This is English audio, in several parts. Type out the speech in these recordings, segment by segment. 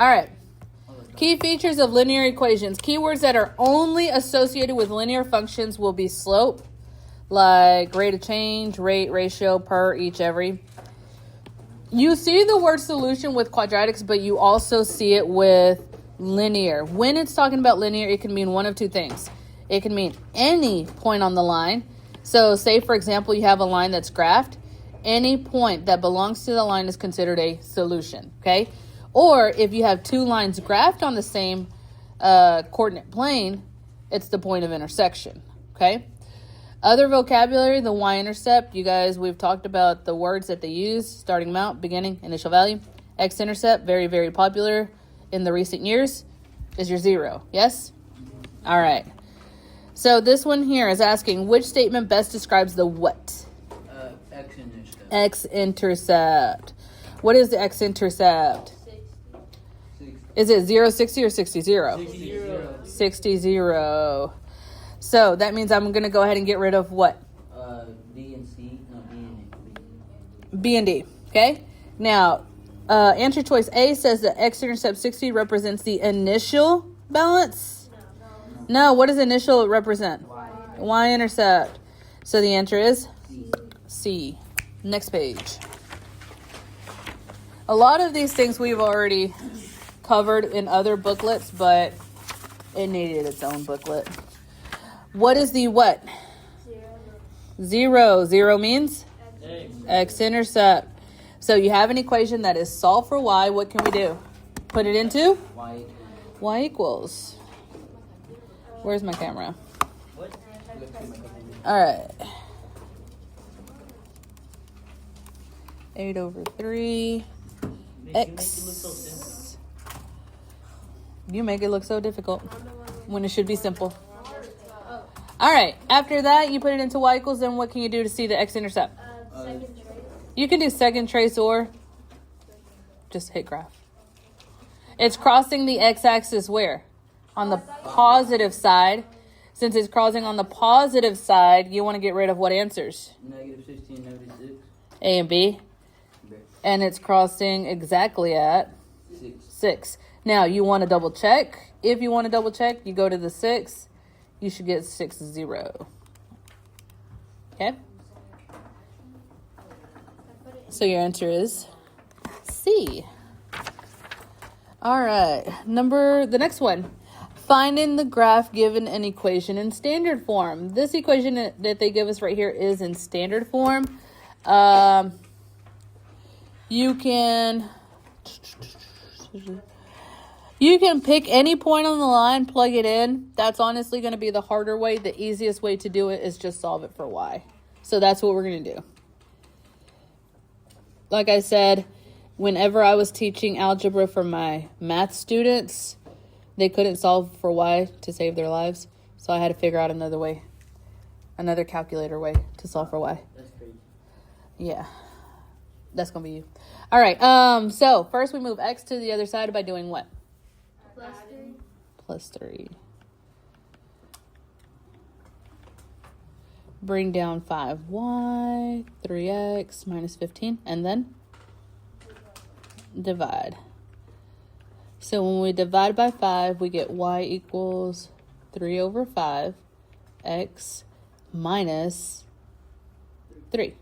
All right. Key features of linear equations. Keywords that are only associated with linear functions will be slope, like rate of change, rate, ratio, per, each, every. You see the word solution with quadratics, but you also see it with linear. When it's talking about linear, it can mean one of two things. It can mean any point on the line. So say, for example, you have a line that's graphed. Any point that belongs to the line is considered a solution, okay? Or if you have two lines graphed on the same coordinate plane, it's the point of intersection, okay? Other vocabulary, the y-intercept. You guys, we've talked about the words that they use, starting amount, beginning, initial value. X-intercept, very, very popular in the recent years, is your zero, yes? All right. So this one here is asking, which statement best describes the what? X-intercept. X-intercept. What is the X-intercept? 60. Is it 0, 60, or 60, 0? 60. 60, 0. So that means I'm going to go ahead and get rid of what? B and C. No, B and D. B and D. Okay? Now, answer choice A says that X-intercept 60 represents the initial balance. No, what does initial represent? Y-intercept. So the answer is C. Next page. A lot of these things we've already covered in other booklets, but it needed its own booklet. What is the what? 0. 0 means? X-intercept. So you have an equation that is solved for y. What can we do? Put it into? Y equals. Where's my camera? All right. 8 over 3 x. You make it look so difficult when it should be simple. All right. After that, you put it into y equals. Then what can you do to see the x-intercept? You can do second trace or just hit graph. It's crossing the x-axis where? On the positive side. Since it's crossing on the positive side, you want to get rid of what answers? Negative 16, negative 6. A and B. And it's crossing exactly at 6. Now, you want to double check. If you want to double check, you go to the 6. You should get 6, 0. Okay? So your answer is C. All right. The next one. Finding the graph given an equation in standard form. This equation that they give us right here is in standard form. You can pick any point on the line, plug it in. That's honestly going to be the harder way. The easiest way to do it is just solve it for y. So that's what we're going to do. Like I said, whenever I was teaching algebra for my math students, they couldn't solve for y to save their lives. So I had to figure out another way, another calculator way to solve for y. That's crazy. Yeah, that's going to be you. All right, so first we move x to the other side by doing what? Plus 3. Bring down 5y, 3x, minus 15, and then divide. So when we divide by 5, we get y equals 3 over 5, x minus 3.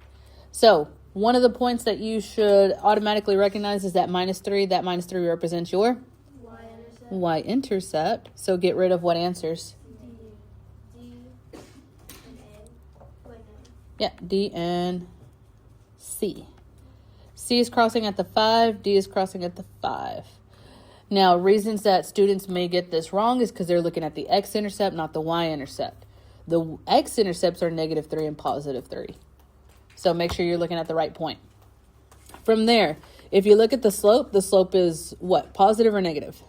So one of the points that you should automatically recognize is that minus 3. That minus 3 represents your y-intercept. So get rid of what answers? Yeah, D and C. C is crossing at the 5. D is crossing at the 5. Now, reasons that students may get this wrong is because they're looking at the x-intercept, not the y-intercept. The x-intercepts are negative 3 and positive 3. So make sure you're looking at the right point. From there, if you look at the slope is what? Positive or negative?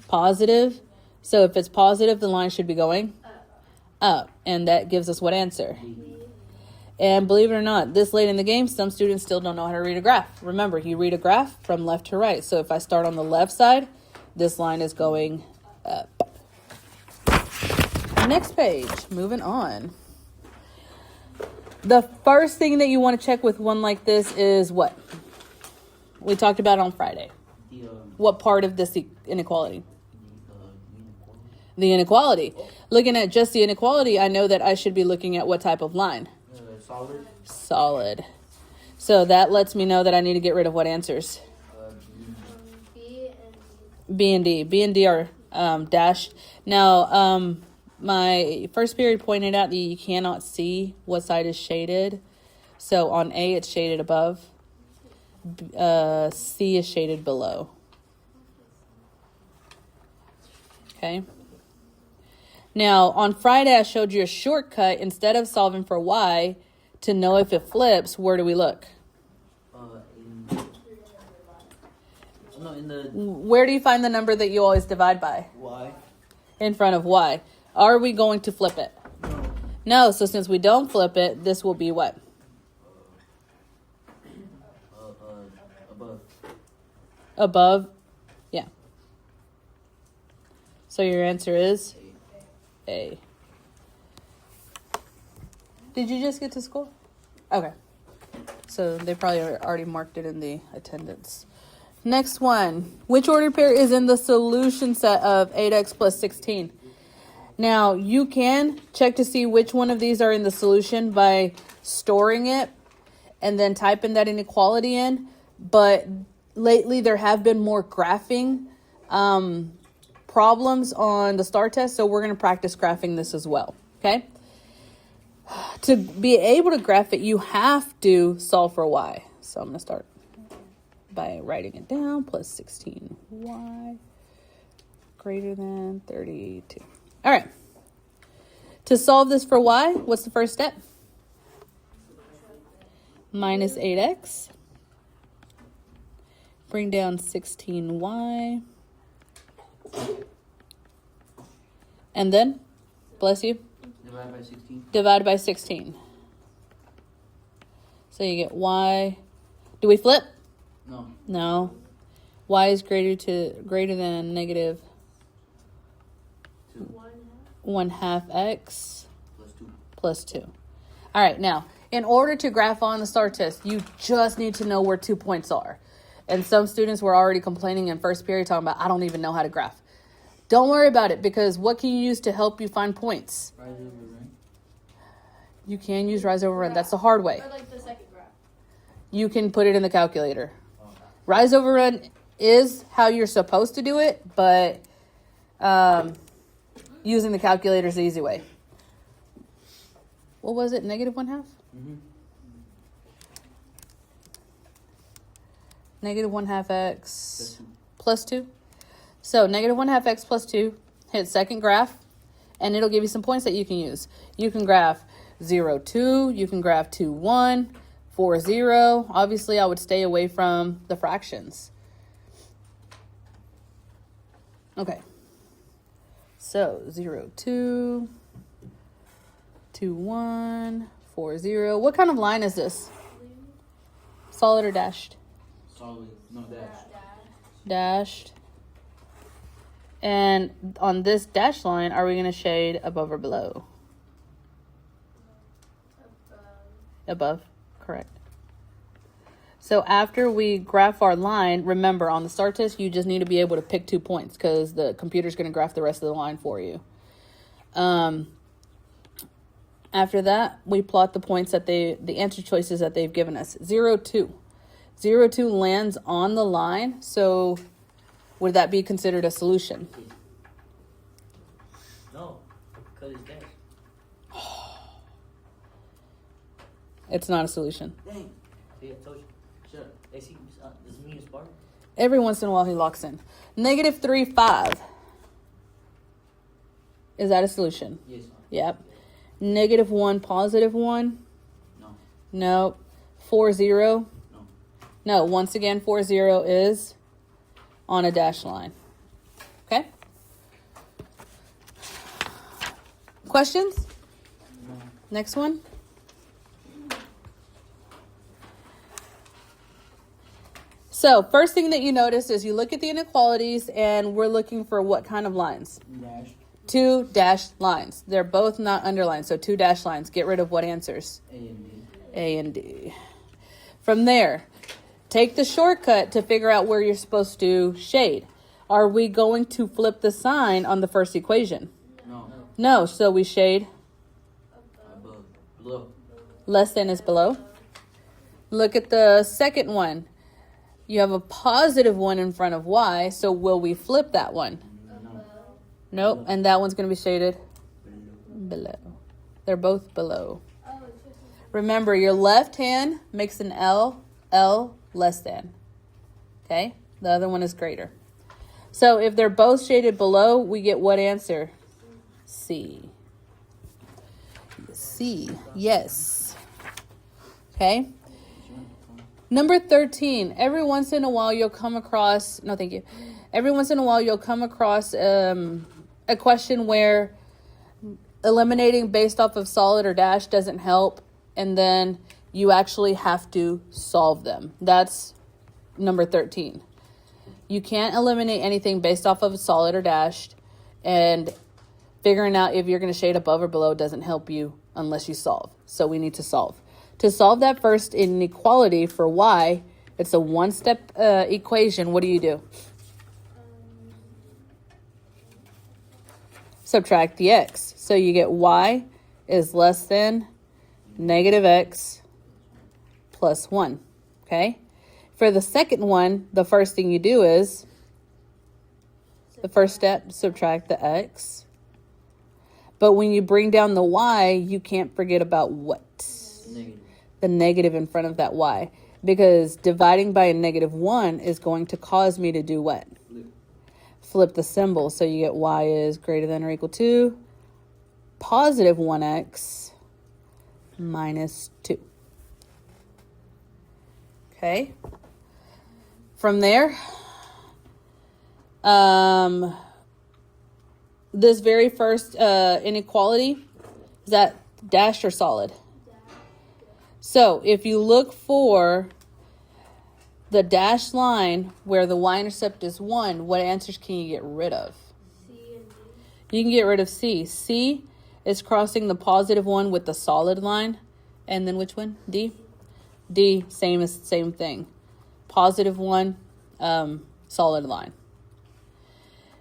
Positive. So if it's positive, the line should be going up. And that gives us what answer? And believe it or not, this late in the game, some students still don't know how to read a graph. Remember, you read a graph from left to right. So if I start on the left side, this line is going up. Next page, moving on. The first thing that you want to check with one like this is what? We talked about on Friday. The What part of this inequality? inequality. The inequality. Looking at just the inequality, I know that I should be looking at what type of line? Solid. Solid. So that lets me know that I need to get rid of what answers? B and D. B and D are dashed. Now, my first period pointed out that you cannot see what side is shaded. So on A, it's shaded above. C is shaded below. Okay. Now, on Friday, I showed you a shortcut. Instead of solving for Y, to know if it flips, where do we look? Where do you find the number that you always divide by? Y. In front of Y. Are we going to flip it? No. So since we don't flip it, this will be what? Above. Above? Yeah. So your answer is A. Did you just get to school? Okay. So they probably already marked it in the attendance. Next one. Which ordered pair is in the solution set of 8x plus 16? Now, you can check to see which one of these are in the solution by storing it and then typing that inequality in. But lately, there have been more graphing problems on the STAR test, so we're going to practice graphing this as well, okay? To be able to graph it, you have to solve for Y. So I'm going to start by writing it down. Plus 16y greater than 32. All right. To solve this for Y, what's the first step? Minus 8x. Bring down 16y. And then, bless you, Divide by 16. divide by 16. So you get Y. Do we flip? No. No. Y is greater than negative 1/2 x plus 2. All right, now, in order to graph on the STAR test, you just need to know where 2 points are. And some students were already complaining in first period talking about, I don't even know how to graph. Don't worry about it, because what can you use to help you find points? Rise over run. You can use rise over run. That's the hard way. Or like the second graph. You can put it in the calculator. Rise over run is how you're supposed to do it, but using the calculator is the easy way. What was it? Negative 1/2? Mm-hmm. Negative 1/2 x plus 2. So negative 1/2 x plus 2, hit second graph, and it'll give you some points that you can use. You can graph 0, 2. You can graph 2, 1, 4, 0. Obviously, I would stay away from the fractions. Okay. So 0, 2, 2, 1, 4, 0. What kind of line is this? Solid or dashed? Solid. No dash. Dashed. And on this dashed line, are we going to shade above or below? Above, correct. So after we graph our line, remember on the STAR test, you just need to be able to pick 2 points because the computer's going to graph the rest of the line for you. After that, we plot the points that the answer choices that they've given us. 0, 2. 0, 2 lands on the line, so would that be considered a solution? No, because it's dash. It's not a solution. Dang. See, I told you. Shut up. Hey, see, does it mean it's bar? Every once in a while he locks in. Negative 3, 5. Is that a solution? Yes. Yep. Negative 1, positive 1? No. No. 4, 0? No. No. Once again, 4, 0 is on a dash line. Okay? Questions? No. Next one. So, first thing that you notice is you look at the inequalities and we're looking for what kind of lines? Dash. 2 dashed lines. They're both not underlined, so 2 dashed lines. Get rid of what answers? A and D. A and D. From there, take the shortcut to figure out where you're supposed to shade. Are we going to flip the sign on the first equation? No. No, so we shade Above. Below. less than is below. Look at the second one. You have a positive 1 in front of y, so will we flip that one? No. Nope, and that one's going to be shaded below. They're both below. Remember, your left hand makes an L, L less than. Okay? The other one is greater. So if they're both shaded below, we get what answer? C. C, yes. Okay? Number 13, every once in a while you'll come across, no thank you. Every once in a while you'll come across a question where eliminating based off of solid or dash doesn't help, and then you actually have to solve them. That's number 13. You can't eliminate anything based off of solid or dashed, and figuring out if you're going to shade above or below doesn't help you unless you solve. So we need to solve. To solve that first inequality for y, it's a one-step equation. What do? Subtract the x. So you get y is less than negative x plus 1. Okay? For the second one, the first thing you do is, the first step, subtract the x. But when you bring down the y, you can't forget about what? Negative. The negative in front of that y, because dividing by a -1 is going to cause me to do what? Flip the symbol. So you get y is greater than or equal to positive 1x minus 2. Okay. From there, this very first inequality, is that dashed or solid? So if you look for the dashed line where the y-intercept is 1, what answers can you get rid of? C and D. You can get rid of C. C is crossing the positive 1 with the solid line. And then which one? D? D, same thing. Positive 1, solid line.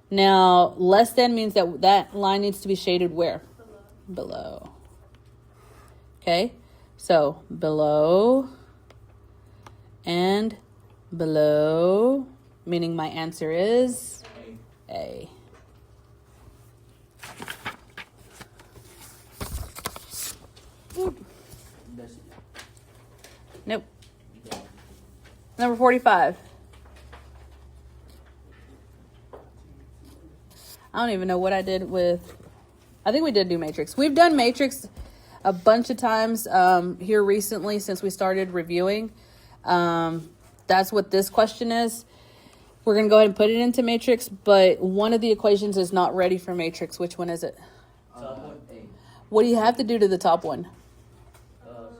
Now, less than means that line needs to be shaded where? Below. Okay? So, below and below, meaning my answer is A. Nope. Number 45. I don't even know what I did with, I think we did do matrix. We've done matrix a bunch of times here recently since we started reviewing. That's what this question is. We're going to go ahead and put it into matrix, but one of the equations is not ready for matrix. Which one is it? Top one, A. What do you have to do to the top one?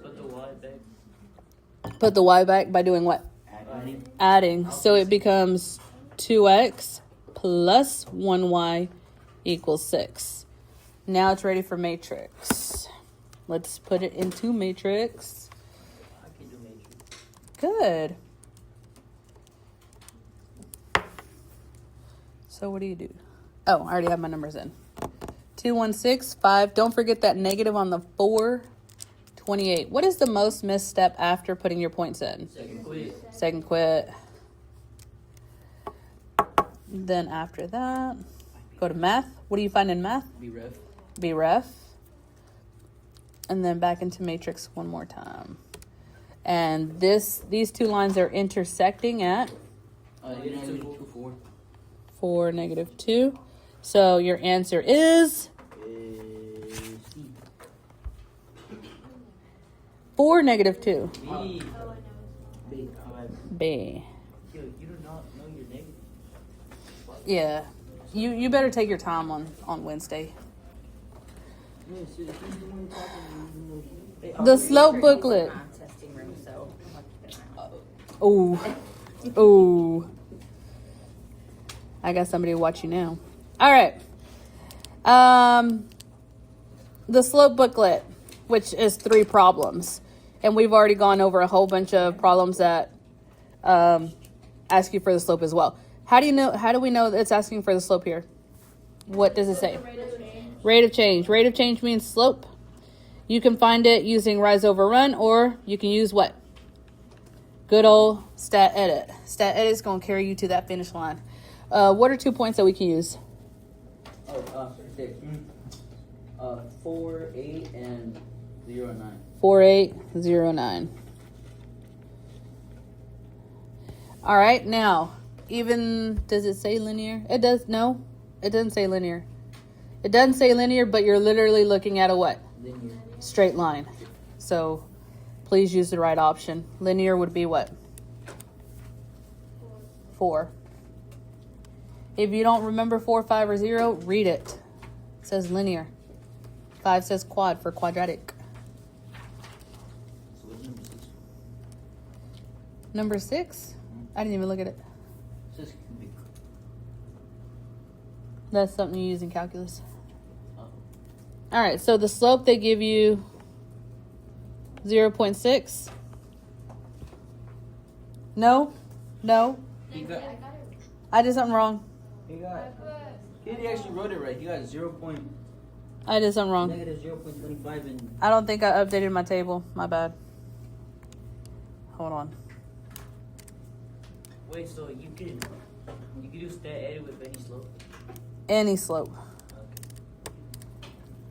Put the y back. Put the y back by doing what? Adding. So it becomes 2x plus 1y equals 6. Now it's ready for matrix. Let's put it into matrix. I can do matrix. Good. So what do you do? Oh, I already have my numbers in. 2, 1, 6, 5. Don't forget that negative on the 4. 28. What is the most missed step after putting your points in? Second quit. Second quit. Then after that, go to math. What do you find in math? Be ref. Be ref. And then back into matrix one more time. And these two lines are intersecting at Negative 2, 4. 4, negative 2. So your answer is C. 4, negative 2. B. Oh, I know. B. B. Yo, you do not know your negative. Yeah. You better take your time on Wednesday. The slope booklet. Testing room, so I'll keep it around. Ooh. Ooh. I got somebody to watch you now. All right. The slope booklet, which is 3 problems. And we've already gone over a whole bunch of problems that ask you for the slope as well. How do we know that it's asking for the slope here? What does it say? Rate of change. Rate of change means slope. You can find it using rise over run, or you can use what? Good old stat edit. Stat edit is going to carry you to that finish line. What are 2 points that we can use? 4, 8, and 0, 9. 4, 8, 0, 9. All right, now, does it say linear? It does, no, it doesn't say linear. It doesn't say linear, but you're literally looking at a what? Linear. Straight line. So please use the right option. Linear would be what? 4. If you don't remember 4, 5, or 0, read it. It says linear. 5 says quad for quadratic. So what's number 6? Number 6? I didn't even look at it. It says cubic. That's something you use in calculus. Oh. All right, so the slope, they give you 0.6. No. I did something wrong. He actually wrote it right. He got I did something wrong. negative 0.25 and I don't think I updated my table. My bad. Hold on. wait. So you can do stat edit with any slope. Any slope. Okay.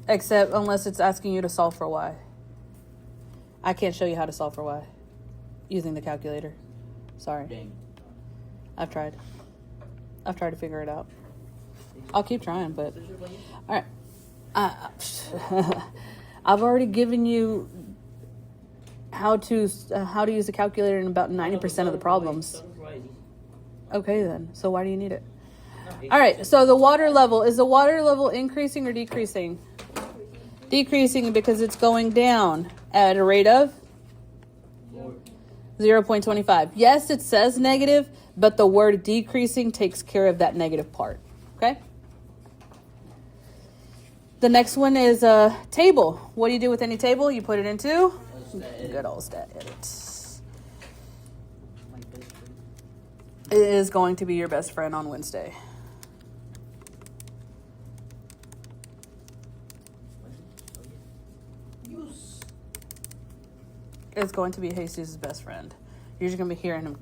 Except unless it's asking you to solve for y. I can't show you how to solve for y using the calculator. Sorry. Dang. I've tried to figure it out. I'll keep trying, but all right. I've already given you how to use the calculator in about 90% of the problems. Okay, then. So why do you need it? All right. So the water level, is the water level increasing or decreasing? Decreasing because it's going down at a rate of 0.25. Yes, it says negative, but the word decreasing takes care of that negative part. Okay? The next one is a table. What do you do with any table? You put it into good old stat edit. It is going to be your best friend on Wednesday. It's going to be Jesus' best friend. You're just going to be hearing him.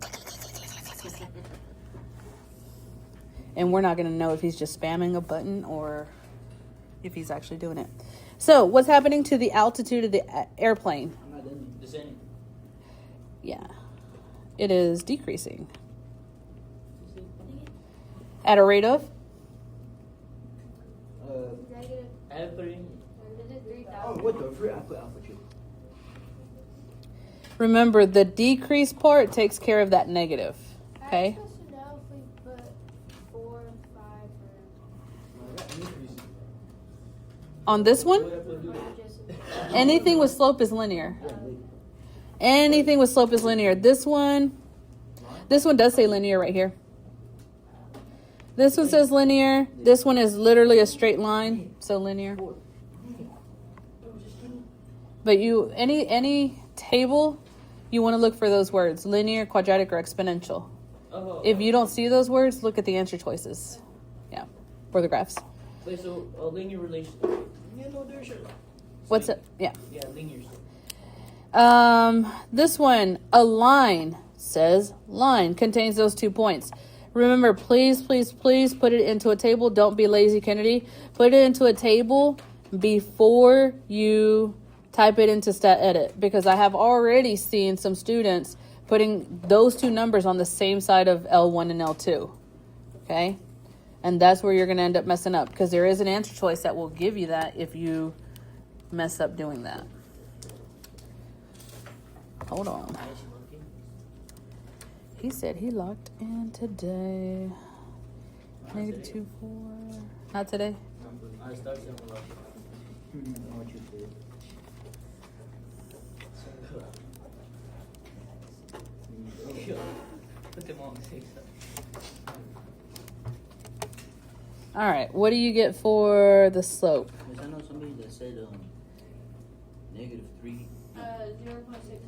And we're not going to know if he's just spamming a button or if he's actually doing it. So, what's happening to the altitude of the airplane? I'm not descending. Yeah. It is decreasing. At a rate of? I have put it in. Oh, what the frick? I put alpha 2. Remember, the decrease part takes care of that negative. Okay? I'm supposed to know if we put 4, 5, or On this one, just anything with slope is linear. Anything with slope is linear. This one does say linear right here. This one says linear. This one is literally a straight line, so linear. But any table, you want to look for those words, linear, quadratic, or exponential. If you don't see those words, look at the answer choices. Yeah, for the graphs. Wait, so a linear relation. What's it? Yeah. Yeah, linear. This one, a line says line, contains those 2 points. Remember, please put it into a table. Don't be lazy, Kennedy. Put it into a table before you type it into stat edit, because I have already seen some students putting those 2 numbers on the same side of L1 and L2. Okay? And that's where you're going to end up messing up, because there is an answer choice that will give you that if you mess up doing that. Hold on. He said he logged in today. Negative 2, 4. Not today. I started to unlock it. What you did. Put them on the safe side. All right. What do you get for the slope? Because I know somebody that said -3. 0.6.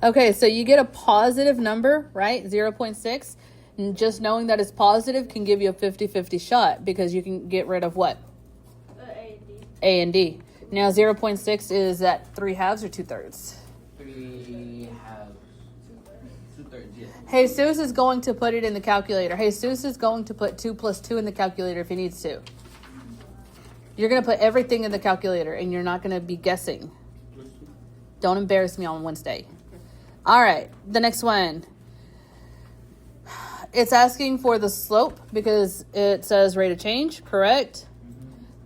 Okay, so you get a positive number, right? 0.6. And just knowing that it's positive can give you a 50-50 shot because you can get rid of what? A and D. A and D. Now 0.6 is that 3/2 or 2/3? 3 halves. 2/3, yeah. Jesus is going to put it in the calculator. Jesus is going to put 2 plus 2 in the calculator if he needs to. You're going to put everything in the calculator and you're not going to be guessing. Don't embarrass me on Wednesday. All right, the next one. It's asking for the slope because it says rate of change, correct?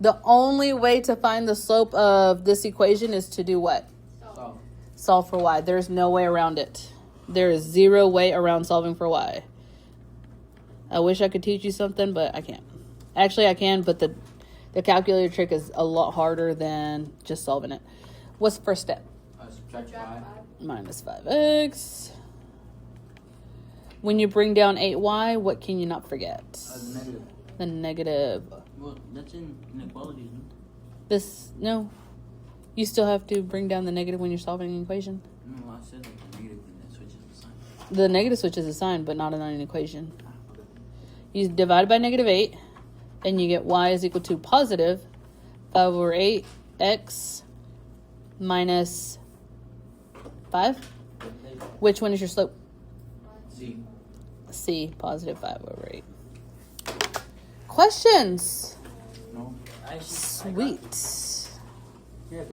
The only way to find the slope of this equation is to do what? Solve. Solve for y. There's no way around it. There is zero way around solving for y. I wish I could teach you something, but I can't. Actually, I can, but the calculator trick is a lot harder than just solving it. What's the first step? Subtract 5. Minus 5x. When you bring down 8y, what can you not forget? The negative. The negative. Well, that's in inequalities, no? This, no. You still have to bring down the negative when you're solving an equation. No, I said like the negative when that switches the sign. The negative switches a sign, but not on an equation. You divide by negative 8, and you get y is equal to positive 5/8x minus 5. Which one is your slope? C. C, positive 5/8. Questions? No. Sweet. Here.